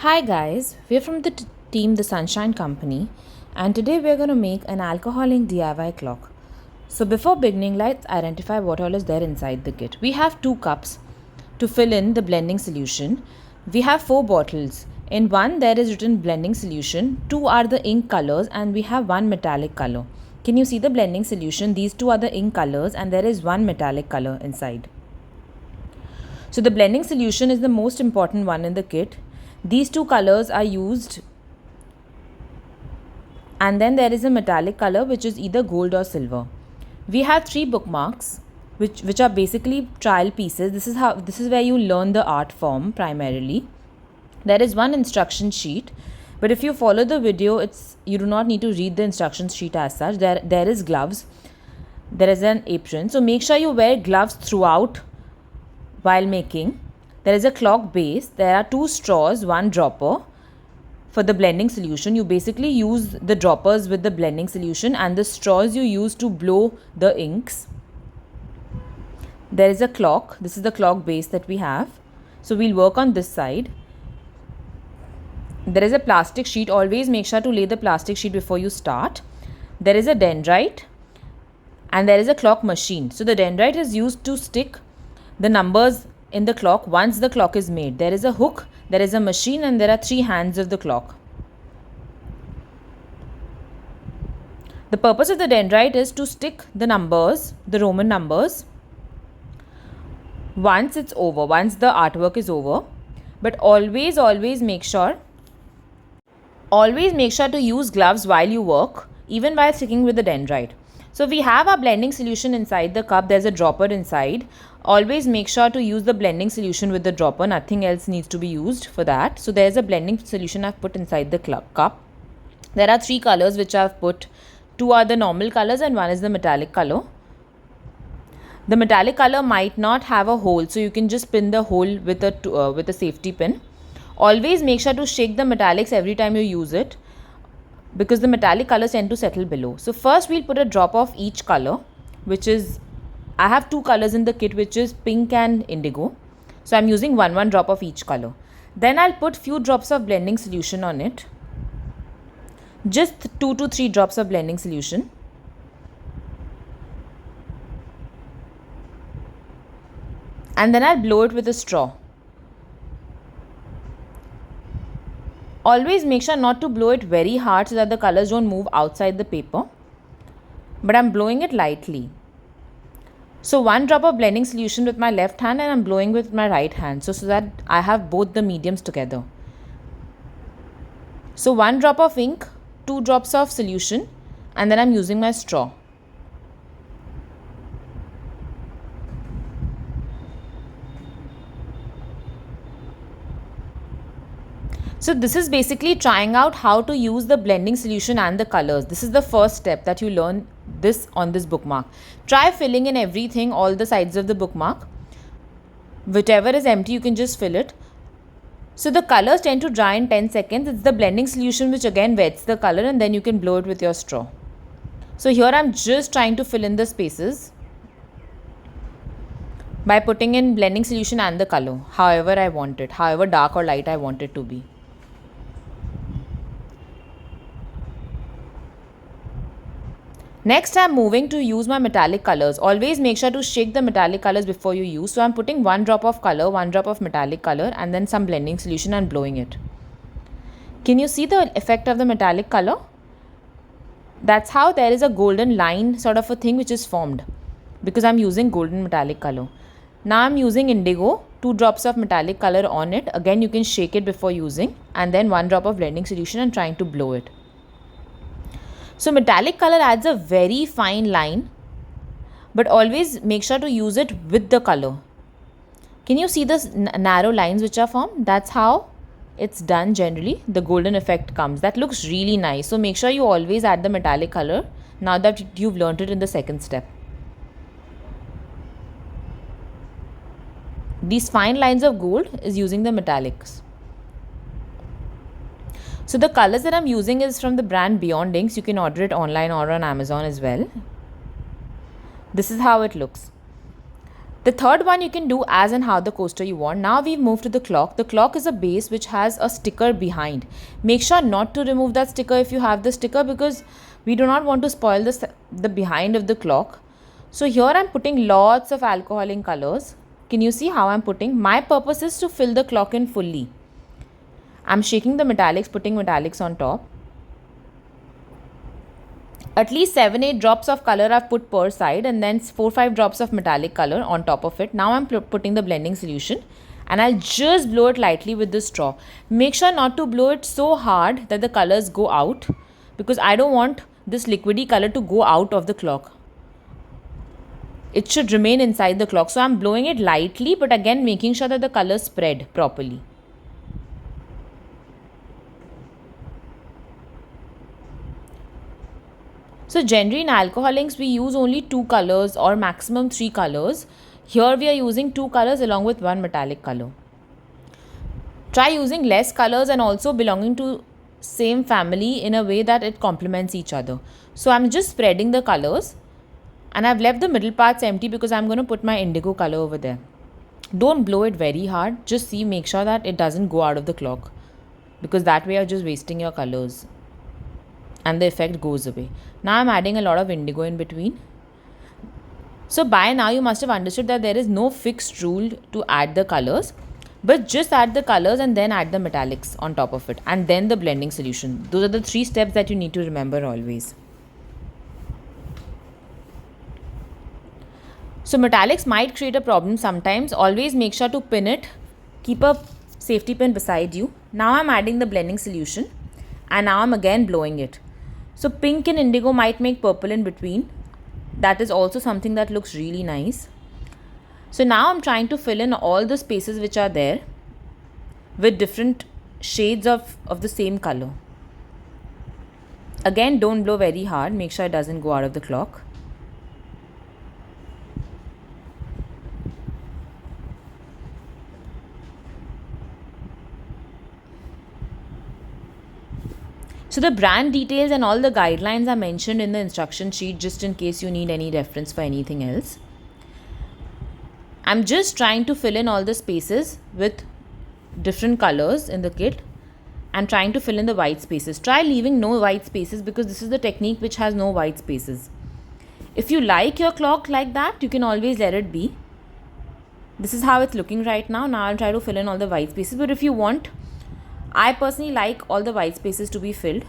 Hi guys, we're from the team The Sunshine Company, and today we're going to make an alcohol ink DIY clock. So before beginning, let's identify what all is there inside the kit. We have 2 cups to fill in the blending solution. We have 4 bottles. In one there is written blending solution, 2 are the ink colors, and we have 1 metallic color. Can you see the blending solution? These 2 are the ink colors and there is 1 metallic color inside. So the blending solution is the most important one in the kit. These 2 colors are used, and then there is a metallic color which is either gold or silver. We have 3 bookmarks which are basically trial pieces. This is where you learn the art form primarily. There is one instruction sheet, but if you follow the video, you do not need to read the instruction sheet as such. There is gloves, there is an apron, so make sure you wear gloves throughout while making. There is a clock base, there are 2 straws, 1 dropper. For the blending solution, you basically use the droppers with the blending solution and the straws you use to blow the inks. There is a clock, this is the clock base that we have. So we'll work on this side. There is a plastic sheet, always make sure to lay the plastic sheet before you start. There is a dendrite and there is a clock machine. So the dendrite is used to stick the numbers in the clock once the clock is made. There is a hook, there is a machine, and there are 3 hands of the clock. The purpose of the dendrite is to stick the numbers, the Roman numbers, once it's over, once the artwork is over. But always make sure to use gloves while you work, even while sticking with the dendrite. So we have our blending solution inside the cup. There's a dropper inside. Always make sure to use the blending solution with the dropper. Nothing else needs to be used for that. So there's a blending solution I've put inside the cup. There are 3 colors which I've put. 2 are the normal colors and 1 is the metallic color. The metallic color might not have a hole, so you can just pin the hole with a safety pin. Always make sure to shake the metallics every time you use it, because the metallic colors tend to settle below. So first we'll put a drop of each color, which is, I have 2 colors in the kit, which is pink and indigo. So I'm using 1 drop of each color. Then I'll put few drops of blending solution on it. Just 2 to 3 drops of blending solution. And then I'll blow it with a straw. Always make sure not to blow it very hard so that the colors don't move outside the paper. But I'm blowing it lightly. So 1 drop of blending solution with my left hand and I'm blowing with my right hand, so that I have both the mediums together. So 1 drop of ink, 2 drops of solution, and then I'm using my straw. So this is basically trying out how to use the blending solution and the colors. This is the first step that you learn this on this bookmark. Try filling in everything, all the sides of the bookmark. Whichever is empty, you can just fill it. So the colors tend to dry in 10 seconds. It's the blending solution which again wets the color, and then you can blow it with your straw. So here I'm just trying to fill in the spaces by putting in blending solution and the color, however I want it, however dark or light I want it to be. Next, I'm moving to use my metallic colors. Always make sure to shake the metallic colors before you use. So I'm putting 1 drop of color, 1 drop of metallic color, and then some blending solution and blowing it. Can you see the effect of the metallic color? That's how there is a golden line sort of a thing which is formed, because I'm using golden metallic color. Now I'm using indigo, 2 drops of metallic color on it. Again, you can shake it before using, and then 1 drop of blending solution and trying to blow it. So metallic color adds a very fine line, but always make sure to use it with the color. Can you see the narrow lines which are formed? That's how it's done generally. The golden effect comes. That looks really nice. So make sure you always add the metallic color now that you've learned it in the second step. These fine lines of gold is using the metallics. So the colors that I'm using is from the brand Beyond Inks. You can order it online or on Amazon as well. This is how it looks. The third one you can do as and how the coaster you want. Now we've moved to the clock. The clock is a base which has a sticker behind. Make sure not to remove that sticker if you have the sticker, because we do not want to spoil the behind of the clock. So here I'm putting lots of alcohol in colors. Can you see how I'm putting? My purpose is to fill the clock in fully. I'm shaking the metallics, putting metallics on top. At least 7-8 drops of color I've put per side, and then 4-5 drops of metallic color on top of it. Now I'm putting the blending solution, and I'll just blow it lightly with the straw. Make sure not to blow it so hard that the colors go out, because I don't want this liquidy color to go out of the clock. It should remain inside the clock. So I'm blowing it lightly, but again making sure that the colors spread properly. So generally in alcohol inks we use only 2 colors or maximum 3 colors. Here we are using 2 colors along with 1 metallic color. Try using less colors and also belonging to same family in a way that it complements each other. So I'm just spreading the colors, and I've left the middle parts empty because I'm going to put my indigo color over there. Don't blow it very hard. Just make sure that it doesn't go out of the clock, because that way you're just wasting your colors and the effect goes away. Now I'm adding a lot of indigo in between. So by now you must have understood that there is no fixed rule to add the colors, but just add the colors and then add the metallics on top of it, and then the blending solution. Those are the 3 steps that you need to remember always. So metallics might create a problem sometimes. Always make sure to pin it. Keep a safety pin beside you. Now I'm adding the blending solution, and now I'm again blowing it. So pink and indigo might make purple in between. That is also something that looks really nice. So now I'm trying to fill in all the spaces which are there with different shades of the same color. Again, don't blow very hard. Make sure it doesn't go out of the clock. So the brand details and all the guidelines are mentioned in the instruction sheet, just in case you need any reference for anything else. I'm just trying to fill in all the spaces with different colors in the kit and trying to fill in the white spaces. Try leaving no white spaces, because this is the technique which has no white spaces. If you like your clock like that, you can always let it be. This is how it's looking right now. Now I'll try to fill in all the white spaces, but if you want, I personally like all the white spaces to be filled.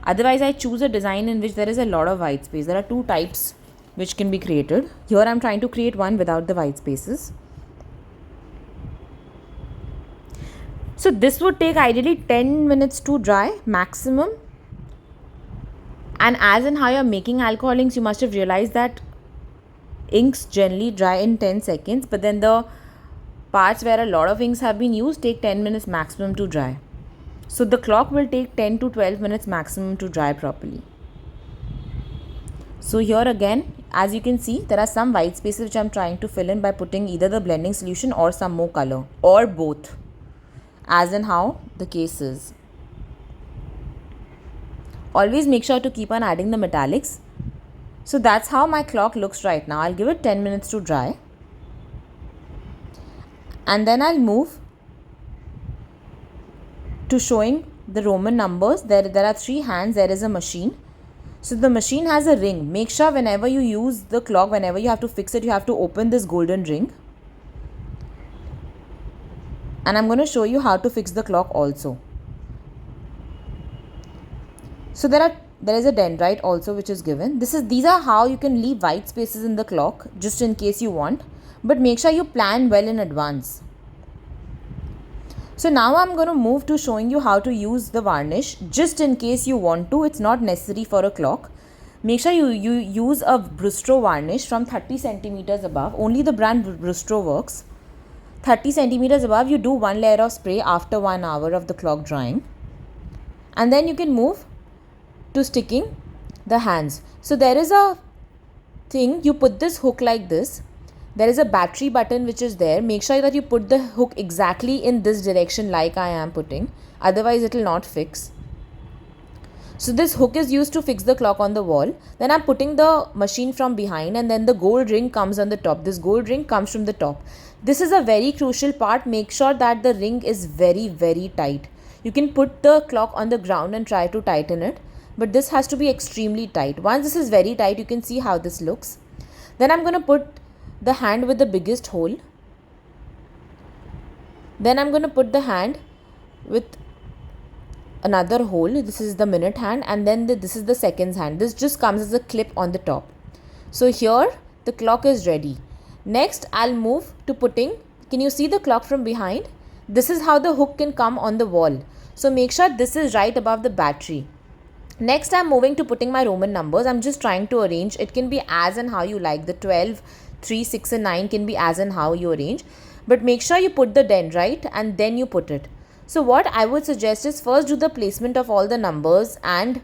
Otherwise, I choose a design in which there is a lot of white space. There are 2 types which can be created. Here I'm trying to create one without the white spaces. So this would take ideally 10 minutes to dry maximum. And as in how you're making alcohol inks, you must have realized that inks generally dry in 10 seconds. But then the parts where a lot of inks have been used take 10 minutes maximum to dry. So the clock will take 10 to 12 minutes maximum to dry properly. So here again, as you can see, there are some white spaces which I'm trying to fill in by putting either the blending solution or some more color, or both, as in how the case is. Always make sure to keep on adding the metallics. So that's how my clock looks right now. I'll give it 10 minutes to dry, and then I'll move to showing the Roman numbers. There are 3 hands. There is a machine. So the machine has a ring. Make sure whenever you use the clock, whenever you have to fix it, you have to open this golden ring. And I'm going to show you how to fix the clock also. So there is a dendrite also which is given. These are how you can leave white spaces in the clock, just in case you want. But make sure you plan well in advance. So now I'm going to move to showing you how to use the varnish, just in case you want to. It's not necessary for a clock. Make sure you use a Brustro varnish from 30 centimeters above. Only the brand Brustro works. 30 centimeters above, you do 1 layer of spray after 1 hour of the clock drying. And then you can move to sticking the hands. So there is a thing, you put this hook like this. There is a battery button which is there. Make sure that you put the hook exactly in this direction like I am putting. Otherwise it will not fix. So this hook is used to fix the clock on the wall. Then I'm putting the machine from behind, and then the gold ring comes on the top. This gold ring comes from the top. This is a very crucial part. Make sure that the ring is very, very tight. You can put the clock on the ground and try to tighten it, but this has to be extremely tight. Once this is very tight, you can see how this looks. Then I'm going to put the hand with the biggest hole. Then I'm going to put the hand with another hole. This is the minute hand, and then this is the seconds hand. This just comes as a clip on the top. So here the clock is ready. Next I'll move to putting, can you see the clock from behind? This is how the hook can come on the wall. So make sure this is right above the battery. Next I'm moving to putting my Roman numbers. I'm just trying to arrange. It can be as and how you like. The 12, 3, 6 and 9 can be as and how you arrange. But make sure you put the dendrite and then you put it. So what I would suggest is first do the placement of all the numbers and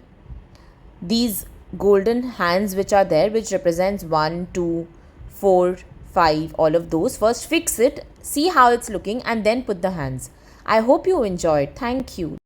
these golden hands which are there, which represents 1, 2, 4, 5, all of those. First fix it, see how it's looking, and then put the hands. I hope you enjoyed. Thank you.